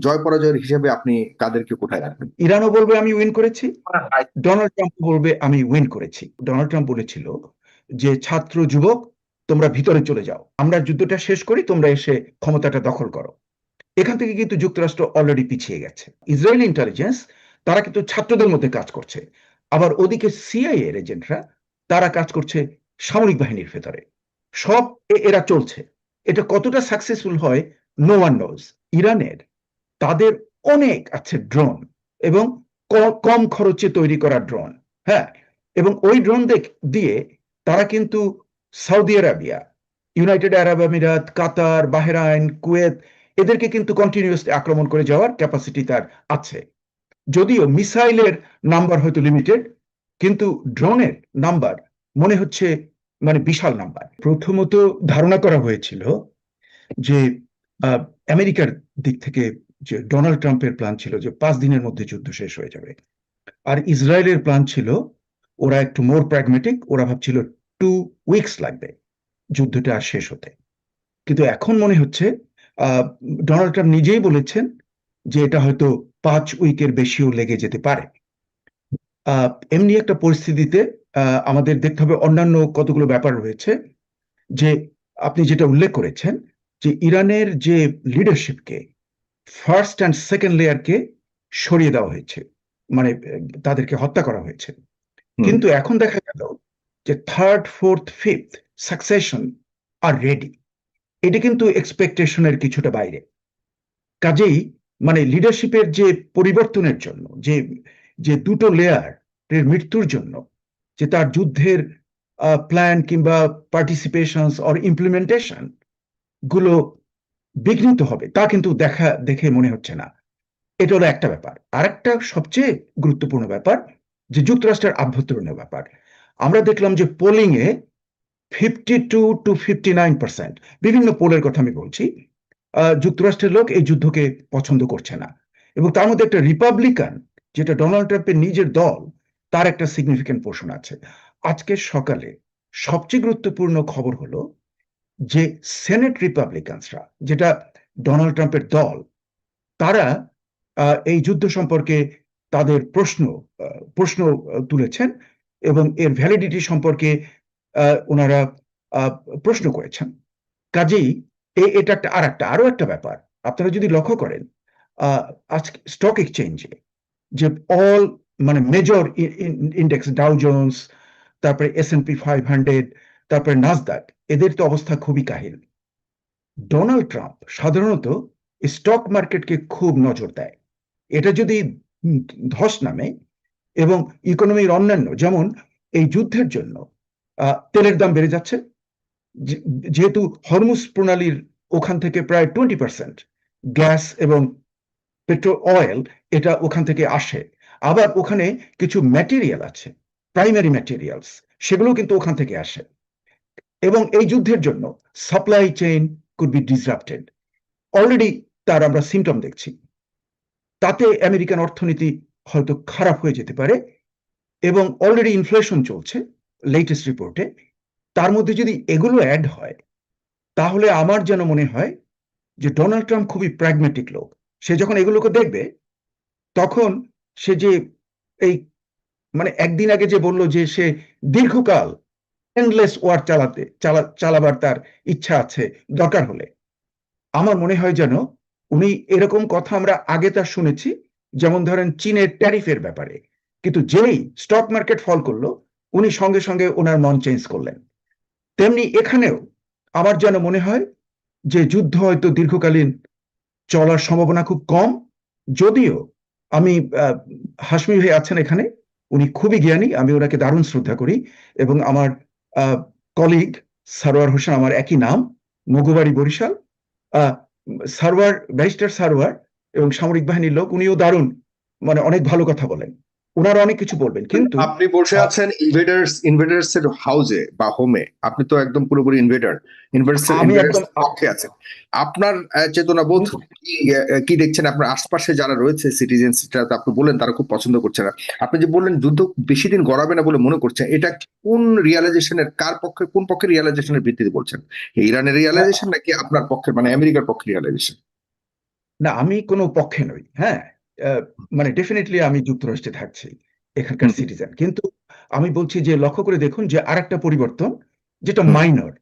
জয় পরাজয়ের হিসেবে আপনি কাদেরকে কোথায় রাখবেন? ইরানও বলবে আমি উইন করেছি, ডোনাল্ড ট্রাম্প বলবে আমি উইন করেছি। ডোনাল্ড ট্রাম্প বলেছিল যে ছাত্র যুবক তোমরা ভিতরে চলে যাও, আমরা যুদ্ধটা শেষ করি, তোমরা এসে ক্ষমতাটা দখল করো। এখান থেকে কিন্তু যুক্তরাষ্ট্র অলরেডি পিছিয়ে গেছে। ইসরায়েলি ইন্টেলিজেন্স তারা কিন্তু ছাত্রদের মধ্যে কাজ করছে, আবার ওদিকে সিআইএ এর এজেন্টরা তারা কাজ করছে সামরিক বাহিনীর ভেতরে। সব এরা চলছে। এটা কতটা সাকসেসফুল হয় নো ওয়ান নোজ। ইরানের তাদের অনেক আছে ড্রোন, এবং কম খরচে তৈরি করা ড্রোন। হ্যাঁ, এবং ওই ড্রোন দিয়ে তারা কিন্তু সৌদি আরবিয়া, ইউনাইটেড আরব আমিরাত, কাতার, বাহরাইন, কুয়েত এদেরকে কিন্তু কন্টিনিউয়াসলি আক্রমণ করে যাওয়ার ক্যাপাসিটি তার আছে। যদিও মিসাইলের নাম্বার হয়তো লিমিটেড, কিন্তু ড্রোনের নাম্বার মনে হচ্ছে মানে বিশাল নাম্বার। প্রথমত ধারণা করা হয়েছিল যে আহ, আমেরিকার দিক থেকে যে ডোনাল্ড ট্রাম্পের প্ল্যান ছিল যে 5 দিনের মধ্যে যুদ্ধ শেষ হয়ে যাবে, আর ইসরায়েলের প্ল্যান ছিল ওরা একটু মোর প্র্যাগমেটিক, ওরা ভাবছিল 2 উইকস লাগবে যুদ্ধটা শেষ হতে। কিন্তু এখন মনে হচ্ছে ডোনাল্ড ট্রাম্প নিজেই বলেছেন যে এটা হয়তো 5 উইকের বেশিও লেগে যেতে পারে। এমনি একটা পরিস্থিতিতে আমাদের দেখতে হবে অন্যান্য কতগুলো ব্যাপার রয়েছে। যে আপনি যেটা উল্লেখ করেছেন যে ইরানের যে লিডারশিপকে, ফার্স্ট অ্যান্ড সেকেন্ড লেয়ারকে সরিয়ে দেওয়া হয়েছে, মানে তাদেরকে হত্যা করা হয়েছে। হুম। কিন্তু এখন দেখা গেল যে থার্ড, ফোর্থ, ফিফথ সাকসেশন আর রেডি। এটা কিন্তু এক্সপেকটেশনের কিছুটা বাইরে। কাজেই মানে লিডারশিপের যে পরিবর্তনের জন্য, যে যে দুটো লেয়ার এর মৃত্যুর জন্য যে তার যুদ্ধের প্ল্যান কিংবা পার্টিসিপেশন অর ইমপ্লিমেন্টেশন গুলো বিঘ্নিত হবে, তা কিন্তু দেখে মনে হচ্ছে না। এটা হলো একটা ব্যাপার। আরেকটা সবচেয়ে গুরুত্বপূর্ণ ব্যাপার যে যুক্তরাষ্ট্রের আভ্যন্তরীণ ব্যাপার। আমরা দেখলাম যে পোলিং এ 52 to 59%, বিভিন্ন পোলের কথা আমি বলছি, যুক্তরাষ্ট্রের লোক এই যুদ্ধকে পছন্দ করছে না। এবং তার মধ্যে একটা রিপাবলিকান, যেটা ডোনাল্ড ট্রাম্পের নিজের দল, তার একটা সিগনিফিকেন্ট পোর্শন আছে। আজকে সকালে সবচেয়ে গুরুত্বপূর্ণ খবর হলো যে সেনেট রিপাবলিকানসরা, যেটা ডোনাল্ড ট্রাম্পের দল, তারা এই যুদ্ধ সম্পর্কে তাদের প্রশ্ন তুলেছেন, এবং এর ভ্যালিডিটি সম্পর্কে ওনারা আহ, প্রশ্ন করেছেন। কাজেই এটা একটা আরো একটা ব্যাপার। আপনারা যদি লক্ষ্য করেন আজকে স্টক এক্সচেঞ্জে যে অল মানে মেজর ইন্ডেক্স, ডাউ জোন্স, তারপরে S&P 500, তারপরে নাসদাক, এদের তো অবস্থা খুবই কাহিল। ডোনাল্ড ট্রাম্প সাধারণত স্টক মার্কেটকে খুব নজর দেয়। এটা যদি ধস নামে, এবং ইকোনমির অন্যান্য, যেমন এই যুদ্ধের জন্য তেলের দাম বেড়ে যাচ্ছে, যেহেতু হরমুজ প্রণালীর ওখান থেকে প্রায় 20% গ্যাস এবং পেট্রোল অয়েল এটা ওখান থেকে আসে। আবার ওখানে কিছু ম্যাটেরিয়াল আছে, প্রাইমারি ম্যাটেরিয়ালস, সেগুলো কিন্তু ওখান থেকে আসে। এবং এই যুদ্ধের জন্য supply chain could be disrupted. Already তার আমরা সিমটম দেখছি। তাতে আমেরিকান অর্থনীতি হয়তো খারাপ হয়ে যেতে পারে, এবং অলরেডি ইনফ্লেশন চলছে লেটেস্ট রিপোর্টে। তার মধ্যে যদি এগুলো অ্যাড হয়, তাহলে আমার যেন মনে হয় যে ডোনাল্ড ট্রাম্প খুবই প্র্যাগমেটিক লোক। সে যখন এগুলোকে দেখবে, তখন সে যে এই মানে একদিন আগে যে বলল যে সে দীর্ঘকাল এন্ডলেস ওয়ার চালাবার তার ইচ্ছা আছে দরকার হলে, আমার মনে হয় যেন উনি এরকম কথা আমরা আগে তার শুনেছি, যেমন ধরেন চীনের ট্যারিফের ব্যাপারে। কিন্তু যেই স্টক মার্কেট ফল করলো, উনি সঙ্গে সঙ্গে ওনার মন চেঞ্জ করলেন। তেমনি এখানেও আমার যেন মনে হয় যে যুদ্ধ হয়তো দীর্ঘকালীন চলার সম্ভাবনা খুব কম। যদিও আমি হাসমি ভাই আছেন এখানে, উনি খুবই জ্ঞানী, আমি ওনাকে দারুণ শ্রদ্ধা করি। এবং আমার কলিগ সারোয়ার হোসেন, আমার একই নাম, মগুবাড়ি, বরিশাল। আহ, সারোয়ার, ব্যারিস্টার সারোয়ার, এবং সামরিক বাহিনীর লোক, উনিও দারুণ, মানে অনেক ভালো কথা বলেন। ওনারা অনেক কিছু বলবেন, কিন্তু আপনি বসে আছেন ইনভেডার্স এর হাউসে বা হোমে, আপনি তো একদম পুরোপুরি আমি ইনভেডার্স একদম পক্ষে আছেন। আপনার চেতনা বোধ কি, কি দেখছেন আপনার আশপাশে যারা রয়েছে সিটিজেন্স, আপনি বললেন তারা খুব পছন্দ করছে না। আপনি যে বললেন যুদ্ধ বেশি দিন গড়াবে না বলে মনে করছেন, এটা কোন রিয়ালাইজেশনের, কার পক্ষে, কোন পক্ষের রিয়ালাইজেশনের ভিত্তিতে বলছেন? ইরানের রিয়ালাইজেশন নাকি আপনার পক্ষে মানে আমেরিকার পক্ষে রিয়ালাইজেশন? না, আমি কোনো পক্ষে নই, হ্যাঁ। মানে ডেফিনেটলি আমি যুক্তরাষ্ট্রে থাকছি, এখানকার হুম, সিটিজেন, কিন্তু আমি বলছি যে লক্ষ্য করে দেখুন যে আরেকটা পরিবর্তন যেটা হুম, মাইনর,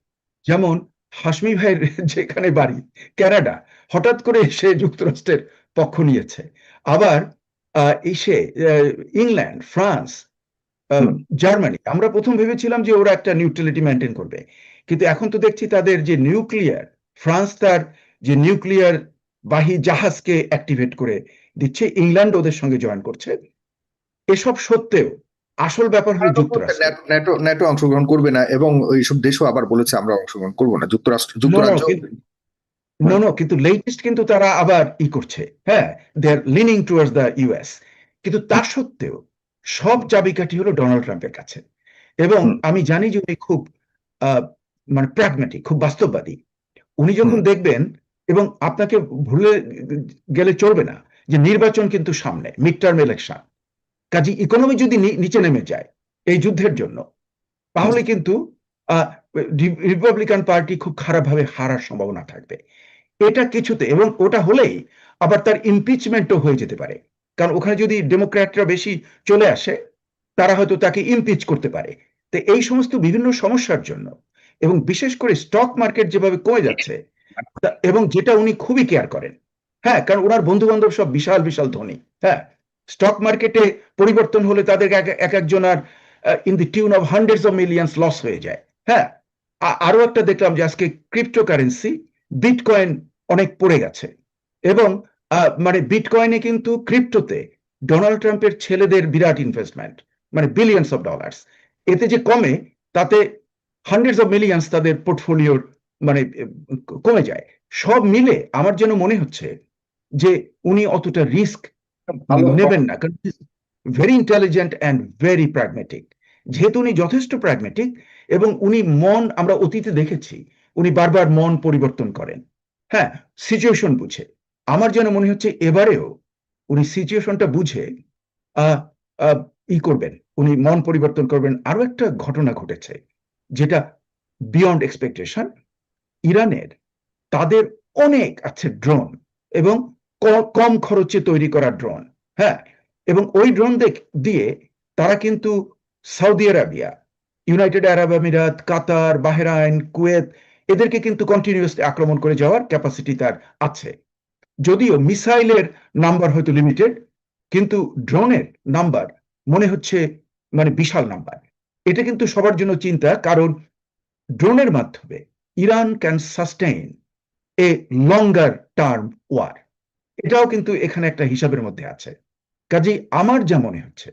যেমন হাসমি ভাইয়ের যেখানে বাড়ি কানাডা, হঠাৎ করে সে যুক্তরাষ্ট্রের পক্ষ নিয়েছে। আবার এসে ইংল্যান্ড, ফ্রান্স, হুম। জার্মানি, আমরা প্রথম ভেবেছিলাম যে ওরা একটা নিউট্রালিটি মেনটেন করবে, কিন্তু এখন তো দেখছি তাদের যে নিউক্লিয়ার, ফ্রান্স তার যে নিউক্লিয়ার বাহী জাহাজকে অ্যাক্টিভেট করে দিচ্ছে, ইংল্যান্ড ওদের সঙ্গে জয়েন করছে। এসব সত্ত্বেও আসল ব্যাপার হলো কারণ বলতে যুক্তরাষ্ট্র। ন্যাটো ন্যাটো অংশগ্রহণ করবে না এবং ওইসব দেশও আবার বলেছে আমরা অংশগ্রহণ করবো না, নো নো যুক্তরাজ্য। নো হুম, নো কিন্তু লেটেস্ট কিন্তু তারা আবার করছে, হ্যাঁ, দে আর লিনিং টুয়ার্ডস দ্য ইউএস। কিন্তু তা হুম, সত্ত্বেও সব চাবিকাঠি হলো ডোনাল্ড ট্রাম্পের কাছে। এবং হুম, আমি জানি যে উনি খুব আহ, মানে প্র্যাগম্যাটিক, খুব বাস্তববাদী। উনি হুম, যখন দেখবেন, এবং আপনাকে ভুলে গেলে চলবে না যে নির্বাচন কিন্তু সামনে, মিড টার্ম ইলেকশন, কাজে ইকোনমি যদি নিচে নেমে যায় এই যুদ্ধের জন্য, জি। তাহলে কিন্তু আহ, রিপাবলিকান পার্টি খুব খারাপভাবে হারার সম্ভাবনা থাকবে। এটা কিছুতে, এবং ওটা হলেই আবার তার ইমপিচমেন্টও হয়ে যেতে পারে, কারণ ওখানে যদি ডেমোক্র্যাটরা বেশি চলে আসে, তারা হয়তো তাকে ইমপিচ করতে পারে। তো এই সমস্ত বিভিন্ন সমস্যার জন্য, এবং বিশেষ করে স্টক মার্কেট যেভাবে কমে যাচ্ছে, এবং যেটা উনি খুবই কেয়ার করেন, হ্যাঁ, কারণ ওনার বন্ধু বান্ধব সব বিশাল বিশাল ধনী, হ্যাঁ। স্টক মার্কেটে পরিবর্তন হলে তাদের এক একজনের in the tune of hundreds of millions loss হয়ে যায়, হ্যাঁ। আরো একটা দেখলাম যে আজকে ক্রিপ্টোকারেন্সি বিটকয়েন অনেক পড়ে গেছে, এবং মানে বিটকয়েনে কিন্তু ক্রিপ্টোতে ডোনাল্ড ট্রাম্পের ছেলেদের বিরাট ইনভেস্টমেন্ট, মানে বিলিয়ন্স অফ ডলার্স। এতে যে কমে, তাতে হান্ড্রেডস অফ মিলিয়ন্স তাদের পোর্টফোলিওর মানে কমে যায়। সব মিলে আমার যেন মনে হচ্ছে যে উনি অতটা রিস্ক ভালো নেবেন না, কারণ very intelligent and very pragmatic. যেহেতু উনি যথেষ্ট প্র্যাগমেটিক, এবং উনি আমরা অতীতে দেখেছি উনি বারবার মন পরিবর্তন করেন, হ্যাঁ, সিচুয়েশন বুঝে। আমার যেন মনে হচ্ছে এবারেও উনি সিচুয়েশনটা বুঝে আহ আহ, করবেন, উনি মন পরিবর্তন করবেন। আরো একটা ঘটনা ঘটেছে যেটা বিয়ন্ড এক্সপেকটেশন। ইরানের, তাদের অনেক আছে ড্রোন, এবং কম খরচে তৈরি করা ড্রোন, হ্যাঁ। এবং ওই ড্রোন দিয়ে তারা কিন্তু সৌদি আরাবিয়া, ইউনাইটেড আরব আমিরাত, কাতার, বাহরাইন, কুয়েত, এদেরকে কিন্তু কন্টিনিউয়াসলি আক্রমণ করে যাওয়ার ক্যাপাসিটি তার আছে। যদিও মিসাইলের নাম্বার হয়তো লিমিটেড, কিন্তু ড্রোনের নাম্বার মনে হচ্ছে মানে বিশাল নাম্বার। এটা কিন্তু সবার জন্য চিন্তা, কারণ ড্রোনের মাধ্যমে Iran can sustain a longer term war. এটাও কিন্তু এখানে একটা হিসাবের মধ্যে আছে। কাজেই আমার যা মনে হচ্ছে,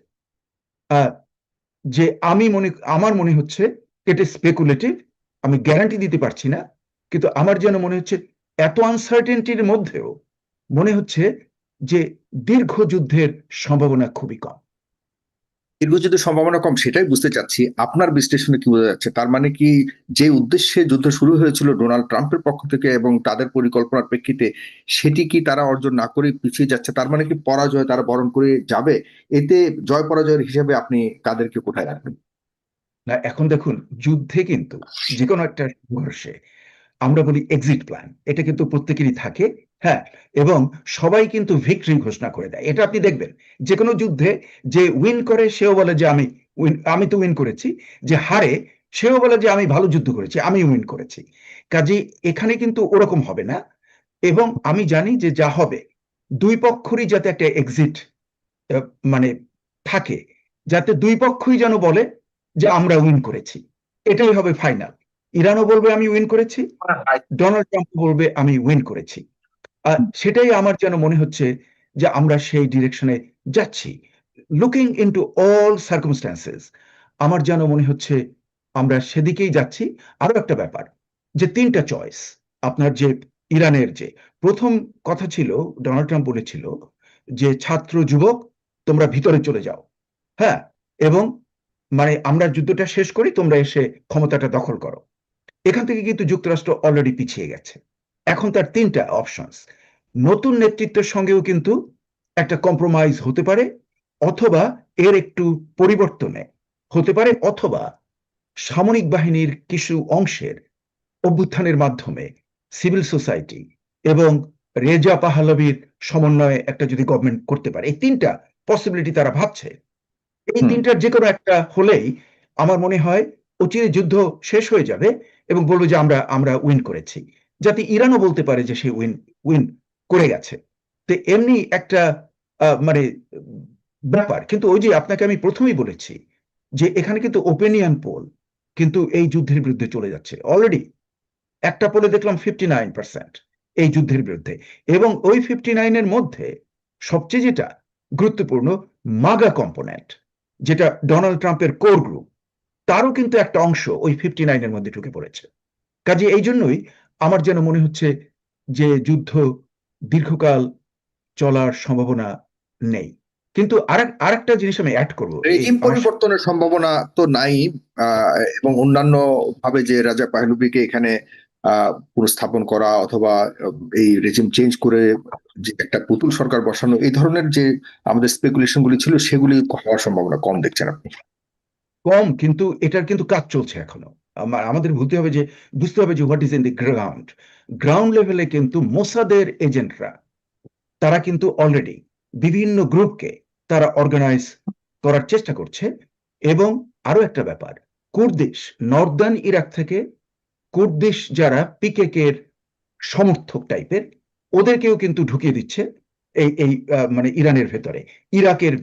আহ, যে আমার মনে হচ্ছে এটা স্পেকুলেটিভ, আমি গ্যারান্টি দিতে পারছি না, কিন্তু আমার যেন মনে হচ্ছে এত আনসার্টেনটির মধ্যেও মনে হচ্ছে যে দীর্ঘ যুদ্ধের সম্ভাবনা খুবই কম। দীর্ঘযুদ্ধের সম্ভাবনা কম, সেটাই বুঝতে চাচ্ছি আপনার বিশ্লেষণে কি বোঝা যাচ্ছে। তার মানে কি যে উদ্দেশ্যে যুদ্ধ শুরু হয়েছিল ডোনাল্ড ট্রাম্পের পক্ষ থেকে এবং তাদের পরিকল্পনার প্রেক্ষিতে, সেটি কি তারা অর্জন না করে পিছিয়ে যাচ্ছে? তার মানে কি পরাজয় তারা বরণ করে যাবে? এতে জয় পরাজয়ের হিসেবে আপনি কাদেরকে কোথায় রাখবেন? না, এখন দেখুন, যুদ্ধে কিন্তু যে কোনো একটা সংঘর্ষে আমরা বলি এক্সিট প্ল্যান, এটা কিন্তু প্রত্যেকেরই থাকে, হ্যাঁ। এবং সবাই কিন্তু ভিক্টরি ঘোষণা করে দেয়, এটা আপনি দেখবেন যে কোনো যুদ্ধে। যে উইন করে সেও বলে যে আমি তো উইন করেছি, যে হারে সেও বলে যে আমি ভালো যুদ্ধ করেছি, আমি উইন করেছি। কাজে এখানে কিন্তু ওরকম হবে না। এবং আমি জানি যে যা হবে, দুই পক্ষরই যাতে একটা এক্সিট মানে থাকে, যাতে দুই পক্ষই যেন বলে যে আমরা উইন করেছি, এটাই হবে ফাইনাল। ইরানও বলবে আমি উইন করেছি, ডোনাল্ড ট্রাম্প বলবে আমি উইন করেছি। সেটাই আমার যেন মনে হচ্ছে যে আমরা সেই ডিরেকশনে যাচ্ছি, লুকিং ইনটু অল সার্কামস্ট্যান্সেস। আমার যেন মনে হচ্ছে আমরা সেদিকেই যাচ্ছি। আরো একটা ব্যাপার, যে তিনটা চয়েস আপনার, যে ইরানের যে প্রথম কথা ছিল, ডোনাল্ড ট্রাম্প বলেছিল যে ছাত্র যুবক তোমরা ভিতরে চলে যাও, হ্যাঁ, এবং মানে আমরা যুদ্ধটা শেষ করি, তোমরা এসে ক্ষমতাটা দখল করো। এখান থেকে কিন্তু যুক্তরাষ্ট্র অলরেডি পিছিয়ে গেছে। এখন তার তিনটা অপশনস, নতুন নেতৃত্বের সঙ্গেও কিন্তু একটা কম্প্রোমাইজ হতে পারে, অথবা এর একটু পরিবর্তনে হতে পারে, অথবা সামরিক বাহিনীর কিছু অংশের অভ্যুত্থানের মাধ্যমে সিভিল সোসাইটি এবং রেজা পাহলভির সমন্বয়ে একটা যদি গভর্নমেন্ট করতে পারে, এই তিনটা পসিবিলিটি তারা ভাবছে। এই তিনটার যে কোনো একটা হলেই আমার মনে হয় অচিরে যুদ্ধ শেষ হয়ে যাবে এবং বলবো যে আমরা আমরা উইন করেছি, যাতে ইরানও বলতে পারে যে সে উইন উইন করে গেছে। তো এমনি একটা মানে ব্যাপার। কিন্তু ওই যে আপনাকে আমি প্রথমেই বলেছি যে এখানে কিন্তু ওপিনিয়ন পোল কিন্তু এই যুদ্ধের বিরুদ্ধে চলে যাচ্ছে অলরেডি। একটা পোলে দেখলাম 59% এই যুদ্ধের বিরুদ্ধে, এবং ওই 59-এর মধ্যে সবচেয়ে যেটা গুরুত্বপূর্ণ, মাগা কম্পোনেন্ট, যেটা ডোনাল্ড ট্রাম্পের কোর গ্রুপ, তারও কিন্তু একটা অংশ ওই 59-এর মধ্যে ঢুকে পড়েছে। কাজে এই জন্যই আমার যেন মনে হচ্ছে যে যুদ্ধ দীর্ঘকাল চলার সম্ভাবনা নেই। কিন্তু আরেকটা জিনিস আমি অ্যাড করবো, এই রেজিম আমার পরিবর্তনের সম্ভাবনা তো নাই, এবং অন্যান্য ভাবে যে রাজা পাহলভিকে এখানে পুনঃস্থাপন করা অথবা এই রেজিম চেঞ্জ করে যে একটা পুতুল সরকার বসানো, এই ধরনের যে আমাদের স্পেকুলেশন গুলি ছিল সেগুলি হওয়ার সম্ভাবনা কম দেখছেন আপনি? কম, কিন্তু এটার কিন্তু কাজ চলছে এখনো। আমাদের বুঝতে হবে যে what is in the ground. Ground লেভেলে কিন্তু মোসাদের এজেন্টরা তারা কিন্তু অলরেডি বিভিন্ন গ্রুপকে তারা অর্গানাইজ করার চেষ্টা করছে। এবং আরো একটা ব্যাপার, কুর্দিশ নর্দার্ন ইরাক থেকে কুর্দিশ যারা পিকেকে এর সমর্থক টাইপের, ওদেরকেও কিন্তু ঢুকিয়ে দিচ্ছে এই এই মানে ইরানের ভেতরে। ইরাকের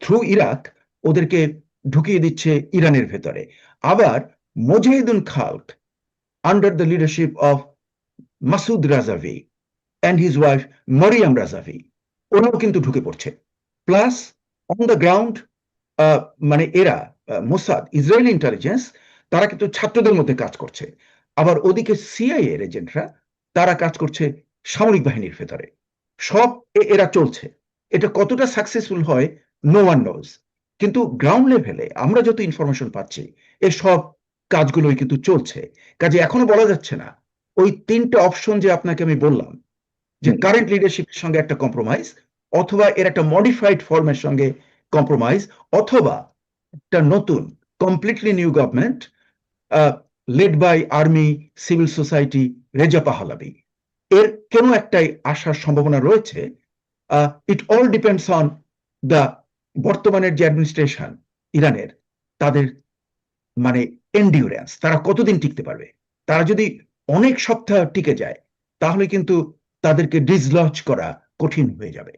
থ্রু ইরাক ওদেরকে ঢুকিয়ে দিচ্ছে ইরানের ভেতরে। আবার Mujahidul Khalq under the leadership of Masoud Rajavi and his wife Maryam Rajavi, ওরাও কিন্তু ঢুকে পড়ছে। প্লাস অন দ্য গ্রাউন্ড মানে এরা মোসাদ ইসরায়েলি ইন্টেলিজেন্স তারা কিন্তু ছাত্রদের মধ্যে কাজ করছে। আবার ওদিকে সিআইএ এর এজেন্টরা তারা কাজ করছে সামরিক বাহিনীর ভেতরে। সব এরা চলছে। এটা কতটা সাকসেসফুল হয় নো ওয়ান নোজ। কিন্তু গ্রাউন্ড লেভেলে আমরা যত ইনফরমেশন পাচ্ছি এই সব কাজগুলোই কিন্তু চলছে। কাজে এখনো বলা যাচ্ছে না ওই তিনটা অপশন যে আপনাকে আমি বললাম, যে কারেন্ট লিডারশিপের সঙ্গে একটা কম্প্রোমাইজ, অথবা এর একটা মডিফাইড ফর্মের সঙ্গে কম্প্রোমাইজ, অথবা একটা নতুন completely new government led by army, civil society, Reza Pahlavi, এর কেন একটাই আসার সম্ভাবনা রয়েছে। It all depends on the বর্তমানের যে অ্যাডমিনিস্ট্রেশন ইরানের, তাদের মানে এন্ডিউরেন্স, তারা কতদিন টিকতে পারবে। তারা যদি অনেক সপ্তাহ টিকে যায় তাহলে কিন্তু তাদেরকে ডিসলজ করা কঠিন হয়ে যাবে।